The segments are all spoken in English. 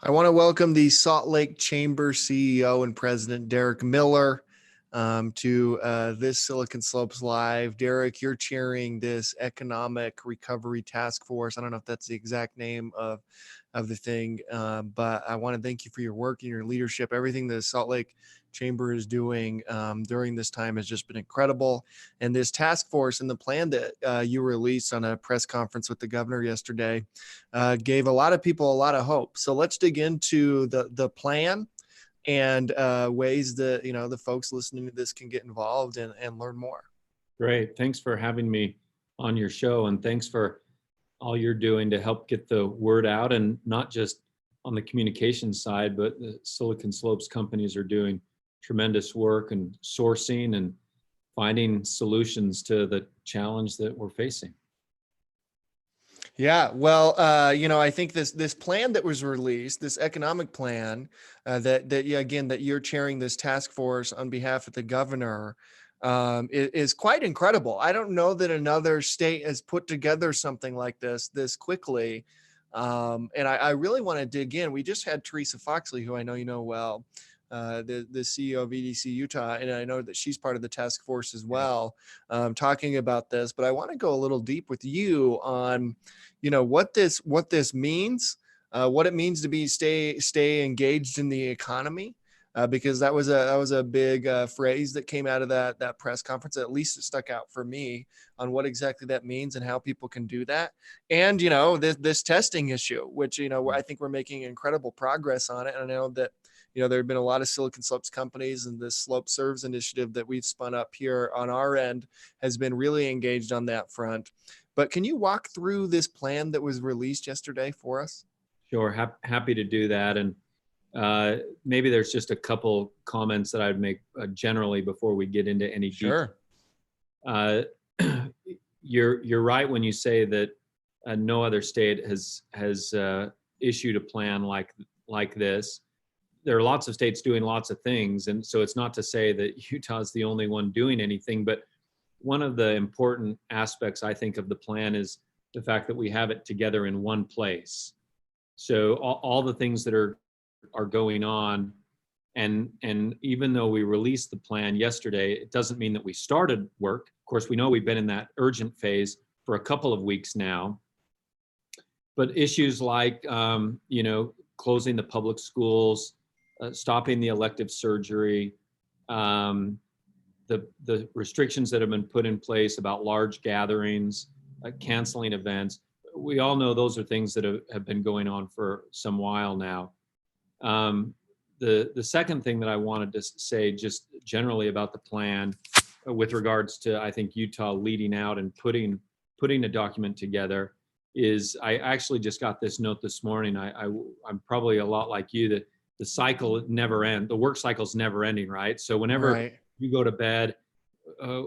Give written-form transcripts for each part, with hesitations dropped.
I want to welcome the Salt Lake Chamber CEO and President, Derek Miller, to this Silicon Slopes Live. Derek, you're chairing this Economic Recovery Task Force. I don't know if that's the exact name of the thing, but I want to thank you for your work and your leadership. Everything the Salt Lake Chamber is doing during this time has just been incredible. And this task force and the plan that you released on a press conference with the governor yesterday gave a lot of people a lot of hope. So let's dig into the plan and ways that the folks listening to this can get involved and learn more. Great. Thanks for having me on your show, and thanks for all you're doing to help get the word out, and not just on the communication side, but the Silicon Slopes companies are doing tremendous work and sourcing and finding solutions to the challenge that we're facing. Yeah, well, I think this plan that was released, this economic plan, that you're chairing this task force on behalf of the governor, is quite incredible. I don't know that another state has put together something like this quickly, and I really want to dig in. We just had Teresa Foxley, who I know you know well, the CEO of EDC Utah, and I know that she's part of the task force as well, talking about this. But I want to go a little deep with you on, what this means, what it means to stay engaged in the economy, because that was a big phrase that came out of that press conference. At least it stuck out for me on what exactly that means and how people can do that. And this testing issue, which I think we're making incredible progress on it. And I know that there have been a lot of Silicon Slopes companies, and this Slope Serves initiative that we've spun up here on our end has been really engaged on that front. But can you walk through this plan that was released yesterday for us? Sure, happy to do that. And maybe there's just a couple comments that I'd make generally before we get into any Sure. detail. You're right when you say that no other state has issued a plan like this. There are lots of states doing lots of things, and so it's not to say that Utah's the only one doing anything, but one of the important aspects, I think, of the plan is the fact that we have it together in one place. So all the things that are going on, and even though we released the plan yesterday, it doesn't mean that we started work. Of course, we know we've been in that urgent phase for a couple of weeks now, but issues like closing the public schools, stopping the elective surgery, the restrictions that have been put in place about large gatherings, canceling events. We all know those are things that have been going on for some while now. The second thing that I wanted to say just generally about the plan with regards to, I think, Utah leading out and putting a document together is, I actually just got this note this morning. I'm probably a lot like you, that the cycle never ends. The work cycle's never ending, right? So whenever you go to bed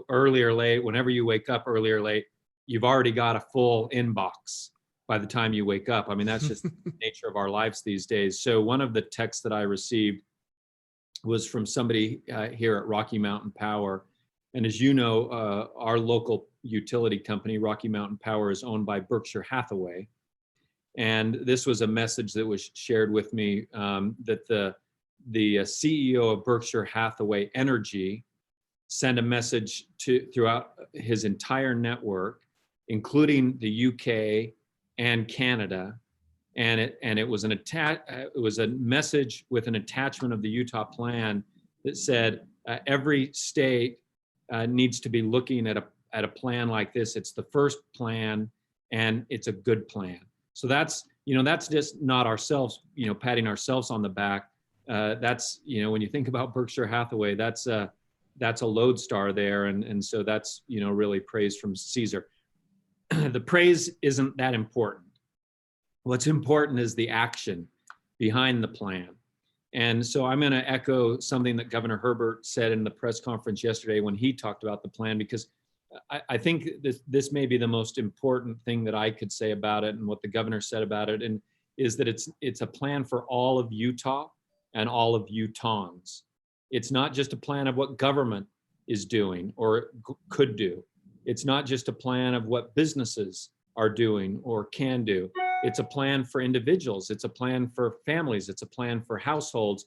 early or late, whenever you wake up early or late, you've already got a full inbox by the time you wake up. I mean, that's just the nature of our lives these days. So one of the texts that I received was from somebody here at Rocky Mountain Power. And as you know, our local utility company, Rocky Mountain Power, is owned by Berkshire Hathaway. And this was a message that was shared with me, that the CEO of Berkshire Hathaway Energy sent a message throughout his entire network, including the UK and Canada, and it was a message with an attachment of the Utah plan that said every state needs to be looking at a plan like this. It's the first plan, and it's a good plan. So that's just not ourselves, patting ourselves on the back. That's, when you think about Berkshire Hathaway, that's a lodestar there. And so that's, really praise from Caesar. The praise isn't that important. What's important is the action behind the plan. And so I'm going to echo something that Governor Herbert said in the press conference yesterday when he talked about the plan, because I think this may be the most important thing that I could say about it, and what the governor said about it, and is that it's a plan for all of Utah and all of Utahns. It's not just a plan of what government is doing or could do. It's not just a plan of what businesses are doing or can do. It's a plan for individuals. It's a plan for families. It's a plan for households.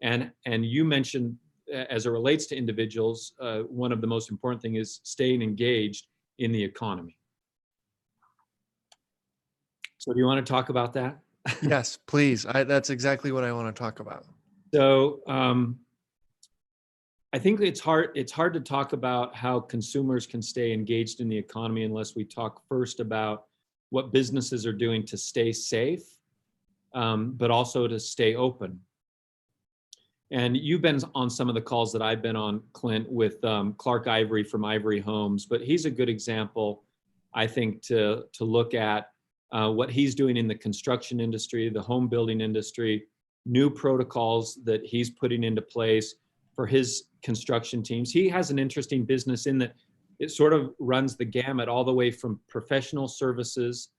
And you mentioned, as it relates to individuals, one of the most important thing is staying engaged in the economy. So do you want to talk about that? Yes, please. That's exactly what I want to talk about. So I think it's hard to talk about how consumers can stay engaged in the economy unless we talk first about what businesses are doing to stay safe, but also to stay open. And you've been on some of the calls that I've been on, Clint, with Clark Ivory from Ivory Homes, but he's a good example, I think, to look at what he's doing in the construction industry, the home building industry, new protocols that he's putting into place for his construction teams. He has an interesting business in that it sort of runs the gamut all the way from professional services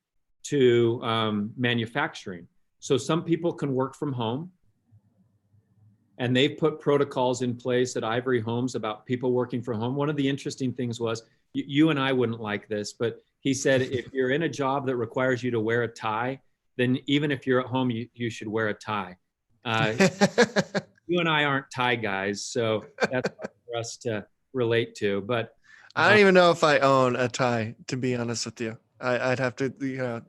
to manufacturing. So some people can work from home, and they've put protocols in place at Ivory Homes about people working from home. One of the interesting things was, you and I wouldn't like this, but he said, if you're in a job that requires you to wear a tie, then even if you're at home, you should wear a tie. You and I aren't tie guys, so that's hard for us to relate to. But I don't even know if I own a tie, to be honest with you. I'd have to,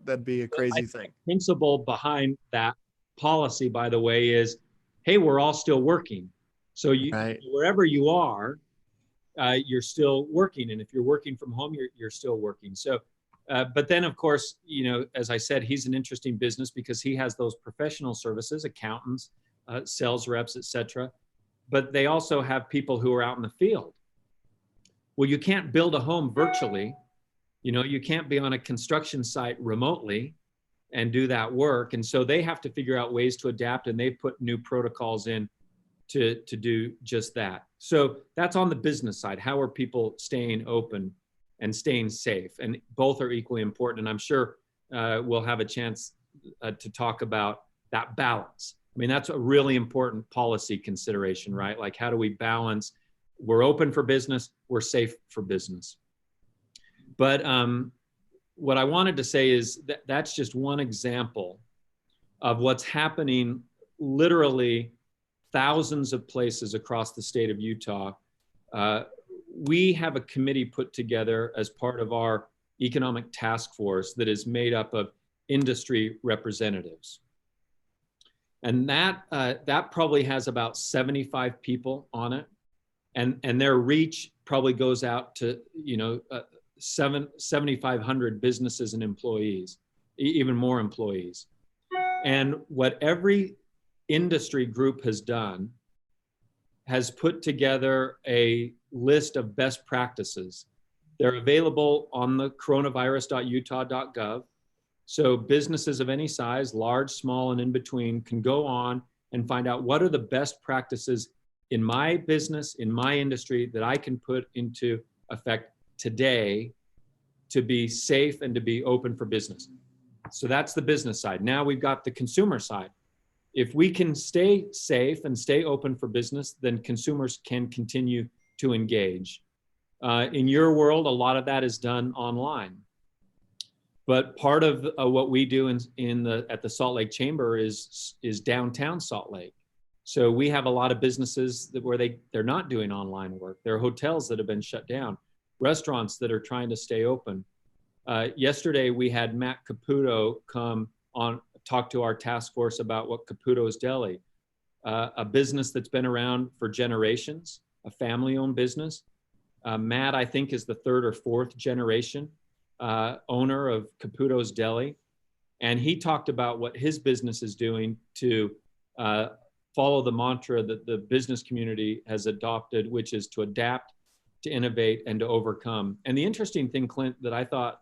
that'd be a crazy thing. The principle behind that policy, by the way, is, hey, we're all still working. So wherever you are, you're still working. And if you're working from home, you're still working. So, but then of course, as I said, he's an interesting business because he has those professional services, accountants, sales reps, et cetera. But they also have people who are out in the field. Well, you can't build a home virtually. You can't be on a construction site remotely and do that work. And so they have to figure out ways to adapt, and they put new protocols in to do just that. So that's on the business side. How are people staying open and staying safe? And both are equally important. And I'm sure we'll have a chance to talk about that balance. I mean, that's a really important policy consideration, right? Like, how do we balance? We're open for business, we're safe for business. But what I wanted to say is that that's just one example of what's happening literally thousands of places across the state of Utah. We have a committee put together as part of our economic task force that is made up of industry representatives. And that probably has about 75 people on it. And their reach probably goes out to, 7,500 businesses and employees, even more employees. And what every industry group has done has put together a list of best practices. They're available on the coronavirus.utah.gov. So businesses of any size, large, small, and in between, can go on and find out what are the best practices in my business, in my industry, that I can put into effect today to be safe and to be open for business. So that's the business side. Now we've got the consumer side. If we can stay safe and stay open for business, then consumers can continue to engage. In your world, a lot of that is done online. But part of what we do at the Salt Lake Chamber is downtown Salt Lake. So we have a lot of businesses where they're not doing online work. There are hotels that have been shut down, restaurants that are trying to stay open. Yesterday, we had Matt Caputo come on, talk to our task force about what Caputo's Deli, a business that's been around for generations, a family-owned business. Matt, I think, is the third or fourth generation owner of Caputo's Deli. And he talked about what his business is doing to follow the mantra that the business community has adopted, which is to adapt, to innovate, and to overcome. And the interesting thing, Clint, that I thought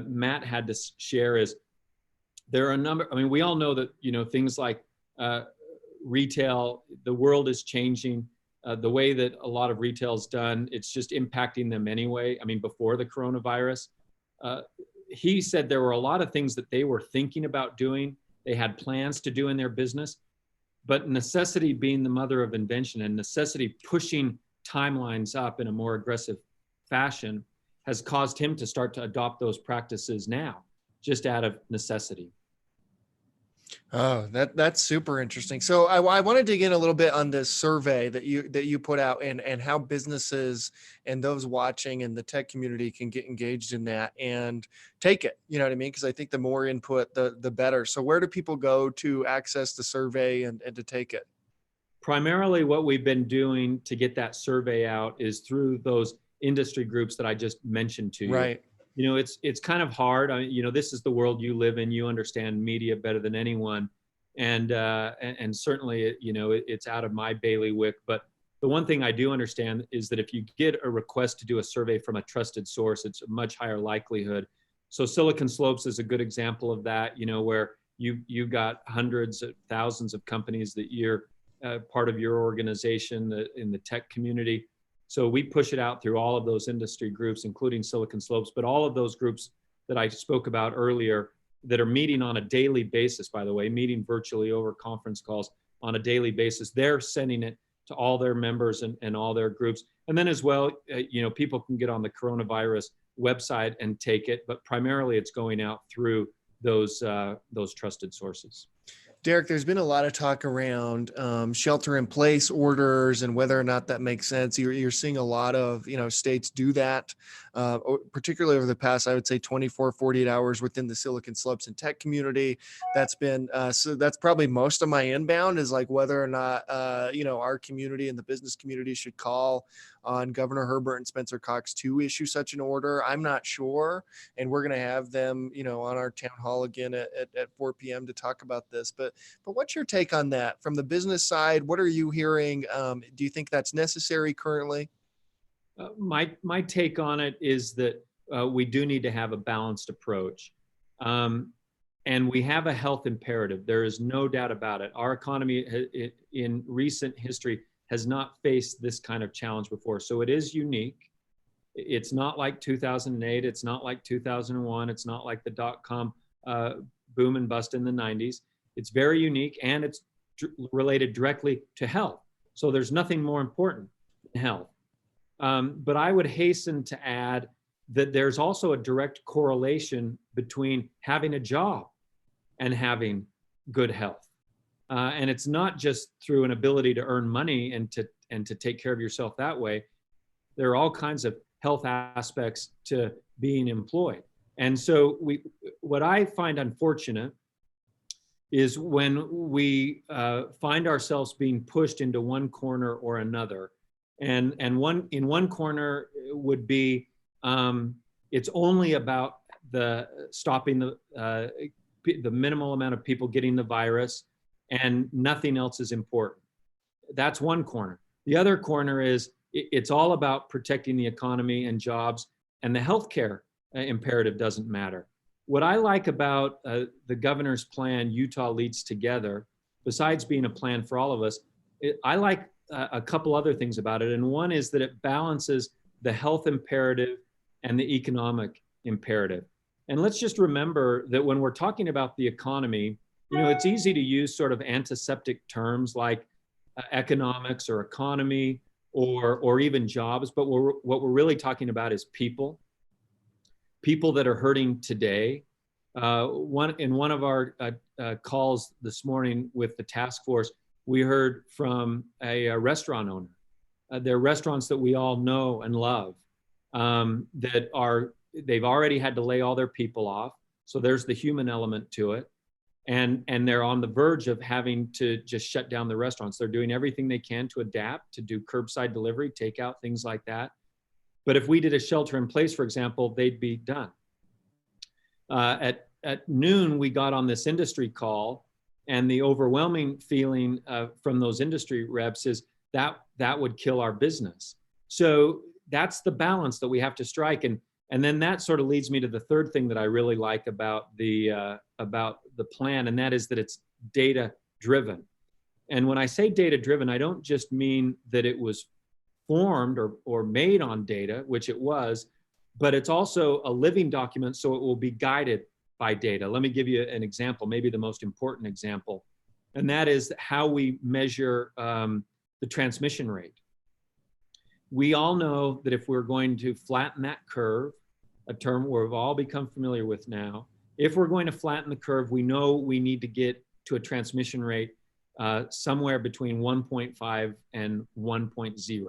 Matt had to share is there are a number, I mean, we all know that, things like retail, the world is changing. The way that a lot of retail is done, it's just impacting them anyway. I mean, before the coronavirus, he said there were a lot of things that they were thinking about doing. They had plans to do in their business, but necessity being the mother of invention, and necessity pushing timelines up in a more aggressive fashion has caused him to start to adopt those practices now, just out of necessity. Oh, that's super interesting. So I want to dig in a little bit on this survey that you put out, and how businesses and those watching in the tech community can get engaged in that and take it. You know what I mean? Because I think the more input, the better. So where do people go to access the survey and to take it? Primarily, what we've been doing to get that survey out is through those industry groups that I just mentioned to you. Right. It's kind of hard. This is the world you live in. You understand media better than anyone, and certainly, it's out of my bailiwick. But the one thing I do understand is that if you get a request to do a survey from a trusted source, it's a much higher likelihood. So Silicon Slopes is a good example of that. Where you've got hundreds of thousands of companies that you're part of your organization in the tech community. So we push it out through all of those industry groups, including Silicon Slopes, but all of those groups that I spoke about earlier that are meeting on a daily basis, by the way, meeting virtually over conference calls on a daily basis. They're sending it to all their members and all their groups. And then as well, people can get on the coronavirus website and take it, but primarily it's going out through those trusted sources. Derek, there's been a lot of talk around shelter in place orders and whether or not that makes sense. You're seeing a lot of, states do that, particularly over the past, I would say 24, 48 hours within the Silicon Slopes and tech community. That's been, so that's probably most of my inbound is like whether or not, our community and the business community should call on Governor Herbert and Spencer Cox to issue such an order. I'm not sure. And we're going to have them, on our town hall again at 4 p.m. to talk about this. But what's your take on that from the business side? What are you hearing? Do you think that's necessary currently? My take on it is that we do need to have a balanced approach. And we have a health imperative. There is no doubt about it. Our economy in recent history has not faced this kind of challenge before. So it is unique. It's not like 2008. It's not like 2001. It's not like the dot-com boom and bust in the 90s. It's very unique, and it's related directly to health. So there's nothing more important than health. But I would hasten to add that there's also a direct correlation between having a job and having good health. And it's not just through an ability to earn money and to take care of yourself that way. There are all kinds of health aspects to being employed. And so what I find unfortunate is when we find ourselves being pushed into one corner or another. And in one corner would be it's only about stopping the minimal amount of people getting the virus, and nothing else is important. That's one corner. The other corner is it's all about protecting the economy and jobs, and the healthcare imperative doesn't matter. What I like about the governor's plan, Utah Leads Together, besides being a plan for all of us, I like a couple other things about it. And one is that it balances the health imperative and the economic imperative. And let's just remember that when we're talking about the economy, it's easy to use sort of antiseptic terms like economics or economy or even jobs. But what we're really talking about is people that are hurting today. In one of our calls this morning with the task force, we heard from a restaurant owner. There are restaurants that we all know and love they've already had to lay all their people off. So there's the human element to it. And they're on the verge of having to just shut down the restaurants. They're doing everything they can to adapt, to do curbside delivery, takeout, things like that. But if we did a shelter in place, for example, they'd be done. At noon, we got on this industry call, and the overwhelming feeling from those industry reps is that would kill our business. So that's the balance that we have to strike. And then that sort of leads me to the third thing that I really like about the plan, and that is that it's data driven. And when I say data driven, I don't just mean that it was formed or made on data, which it was, but it's also a living document, so it will be guided by data. Let me give you an example, maybe the most important example, and that is how we measure the transmission rate. We all know that if we're going to flatten that curve, a term we've all become familiar with now, if we're going to flatten the curve, we know we need to get to a transmission rate somewhere between 1.5 and 1.0,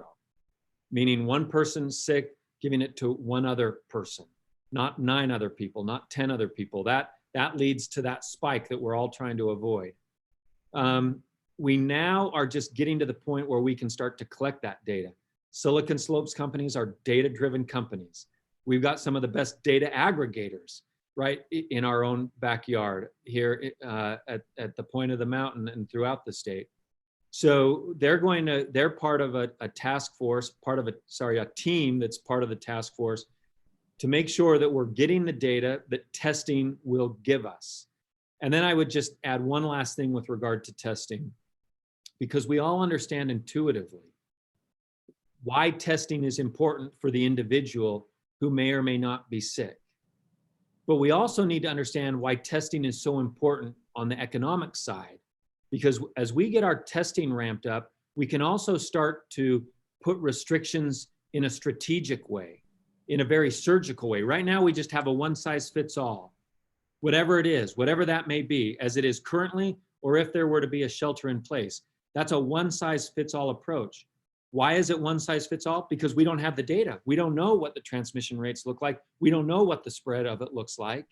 meaning one person sick, giving it to one other person, not 9 other people, not 10 other people. That leads to that spike that we're all trying to avoid. We now are just getting to the point where we can start to collect that data. Silicon Slopes companies are data-driven companies. We've got some of the best data aggregators right in our own backyard here at the point of the mountain and throughout the state. So they're part of a task force, a team that's part of the task force to make sure that we're getting the data that testing will give us. And then I would just add one last thing with regard to testing, because we all understand intuitively why testing is important for the individual who may or may not be sick. But we also need to understand why testing is so important on the economic side, because as we get our testing ramped up, we can also start to put restrictions in a strategic way, in a very surgical way. Right now, we just have a one size fits all, whatever it is, whatever that may be, as it is currently, or if there were to be a shelter in place. That's a one size fits all approach. Why is it one size fits all? Because we don't have the data. We don't know what the transmission rates look like. We don't know what the spread of it looks like.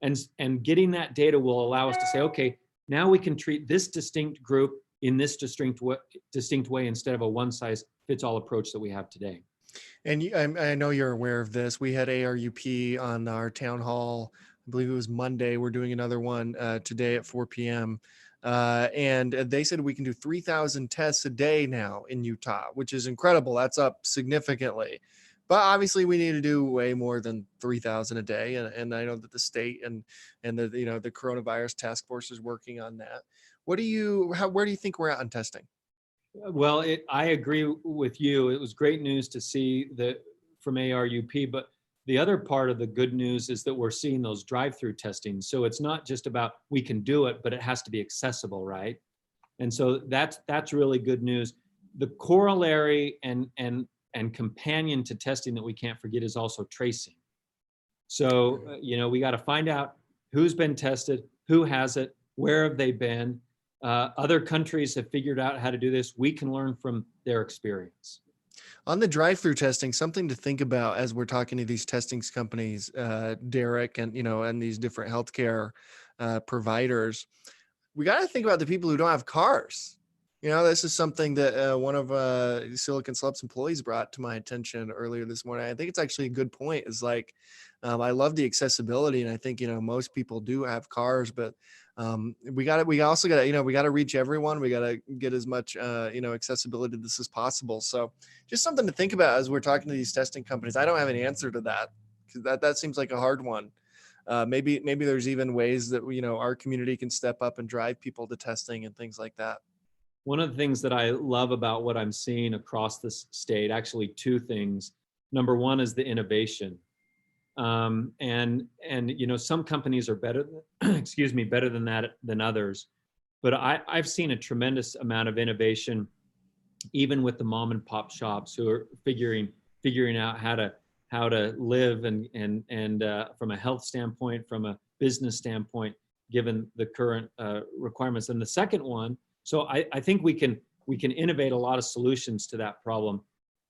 And getting that data will allow us to say, okay, now we can treat this distinct group in this distinct way instead of a one size fits all approach that we have today. And I know you're aware of this. We had ARUP on our town hall. I believe it was Monday. We're doing another one today at 4 p.m. And they said we can do 3,000 tests a day now in Utah, which is incredible. That's up significantly. But obviously, we need to do way more than 3,000 a day. And I know that the state and the coronavirus task force is working on that. Where do you think we're at on testing? Well, I agree with you. It was great news to see that from ARUP, but the other part of the good news is that we're seeing those drive-through testing. So it's not just about we can do it, but it has to be accessible, right? And so that's really good news. The corollary and companion to testing that we can't forget is also tracing. So we got to find out who's been tested, who has it, where have they been. Other countries have figured out how to do this. We can learn from their experience. On the drive-through testing, something to think about as we're talking to these testing companies, Derek, and these different healthcare providers, we got to think about the people who don't have cars. This is something that one of Silicon Slopes employees brought to my attention earlier this morning. I think it's actually a good point. Is like, I love the accessibility, and I think most people do have cars, but we also got to reach everyone. We got to get as much accessibility to this as possible. So just something to think about as we're talking to these testing companies. I don't have an answer to that, because that seems like a hard one. Maybe there's even ways that our community can step up and drive people to testing and things like that. One of the things that I love about what I'm seeing across this state, actually two things. Number one is the innovation. And some companies are better than that than others. But I've seen a tremendous amount of innovation, even with the mom and pop shops who are figuring out how to live and from a health standpoint, from a business standpoint, given the current requirements. And the second one, so I think we can innovate a lot of solutions to that problem.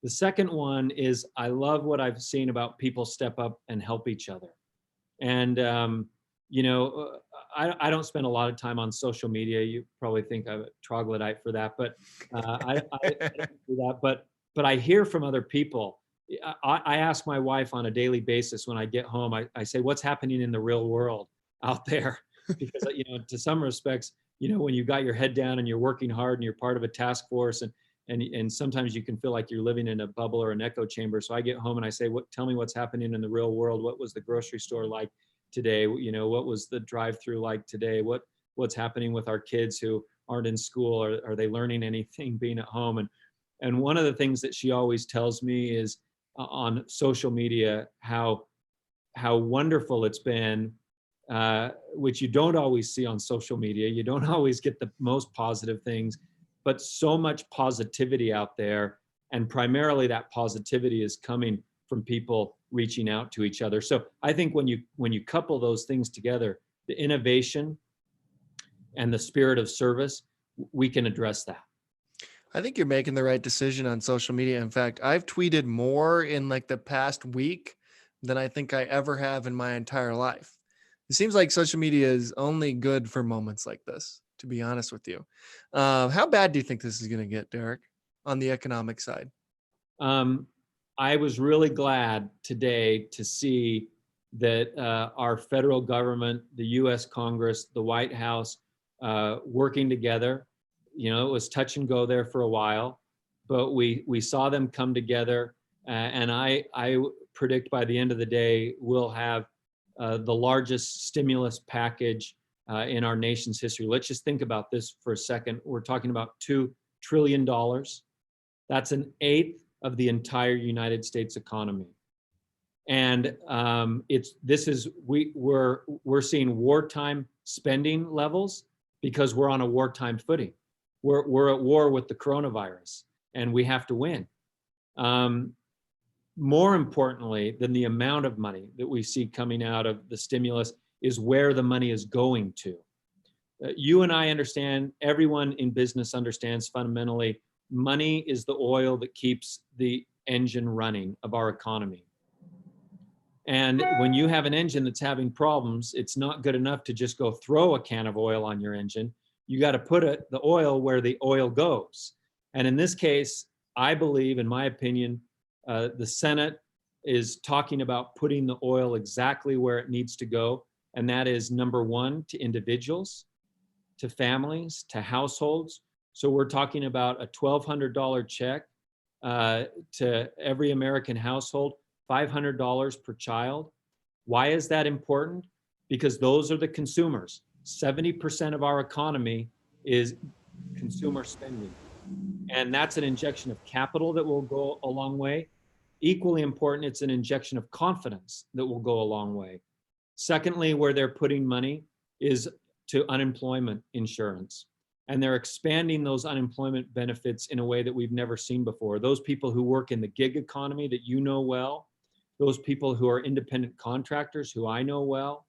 The second one is I love what I've seen about people step up and help each other. And, I don't spend a lot of time on social media. You probably think I'm a troglodyte for that, but I don't do that. But I hear from other people. I ask my wife on a daily basis when I get home, I say, what's happening in the real world out there? Because, to some respects, when you got your head down and you're working hard and you're part of a task force and sometimes you can feel like you're living in a bubble or an echo chamber. So I get home and I say, tell me what's happening in the real world. What was the grocery store like today? What was the drive-through like today? What's happening with our kids who aren't in school? Are they learning anything being at home? And one of the things that she always tells me is on social media, how wonderful it's been, which you don't always see on social media. You don't always get the most positive things, but so much positivity out there. And primarily that positivity is coming from people reaching out to each other. So I think when you couple those things together, the innovation and the spirit of service, we can address that. I think you're making the right decision on social media. In fact, I've tweeted more in like the past week than I think I ever have in my entire life. It seems like social media is only good for moments like this, to be honest with you. How bad do you think this is going to get, Derek, on the economic side? Um, I was really glad today to see that our federal government, the U.S. Congress, the White House, working together. You know, it was touch and go there for a while, but we saw them come together, and I predict by the end of the day we'll have the largest stimulus package in our nation's history. Let's just think about this for a second. We're talking about $2 trillion. That's an eighth of the entire United States economy. And we're seeing wartime spending levels because we're on a wartime footing. We're at war with the coronavirus, and we have to win. More importantly than the amount of money that we see coming out of the stimulus is where the money is going to. You and I understand, everyone in business understands fundamentally, money is the oil that keeps the engine running of our economy. And when you have an engine that's having problems, it's not good enough to just go throw a can of oil on your engine. You got to put the oil where the oil goes. And in this case, I believe, in my opinion, the Senate is talking about putting the oil exactly where it needs to go. And that is, number one, to individuals, to families, to households. So we're talking about a $1,200 check to every American household, $500 per child. Why is that important? Because those are the consumers. 70% of our economy is consumer spending. And that's an injection of capital that will go a long way. Equally important, it's an injection of confidence that will go a long way. Secondly, where they're putting money is to unemployment insurance. And they're expanding those unemployment benefits in a way that we've never seen before. Those people who work in the gig economy that you know well, those people who are independent contractors who I know well,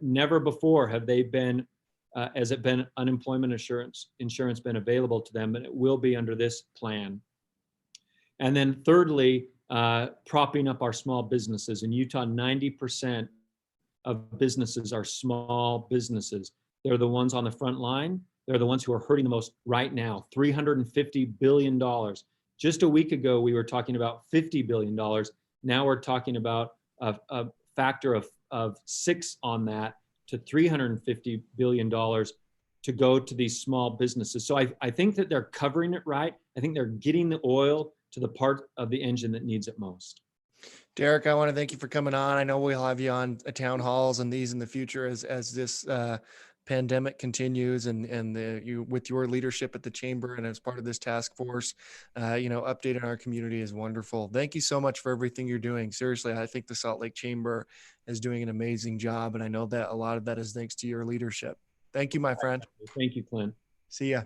never before have they been, unemployment insurance been available to them, but it will be under this plan. And then thirdly, propping up our small businesses. In Utah, 90% of businesses are small businesses. They're the ones on the front line. They're the ones who are hurting the most right now. $350 billion. Just a week ago, we were talking about $50 billion. Now we're talking about a factor of 6 on that to $350 billion to go to these small businesses. So I think that they're covering it right. I think they're getting the oil to the part of the engine that needs it most. Derek, I want to thank you for coming on. I know we'll have you on town halls and these in the future as this pandemic continues, and you with your leadership at the chamber and as part of this task force, updating our community is wonderful. Thank you so much for everything you're doing. Seriously, I think the Salt Lake Chamber is doing an amazing job, and I know that a lot of that is thanks to your leadership. Thank you, my friend. Thank you, Clint. See ya.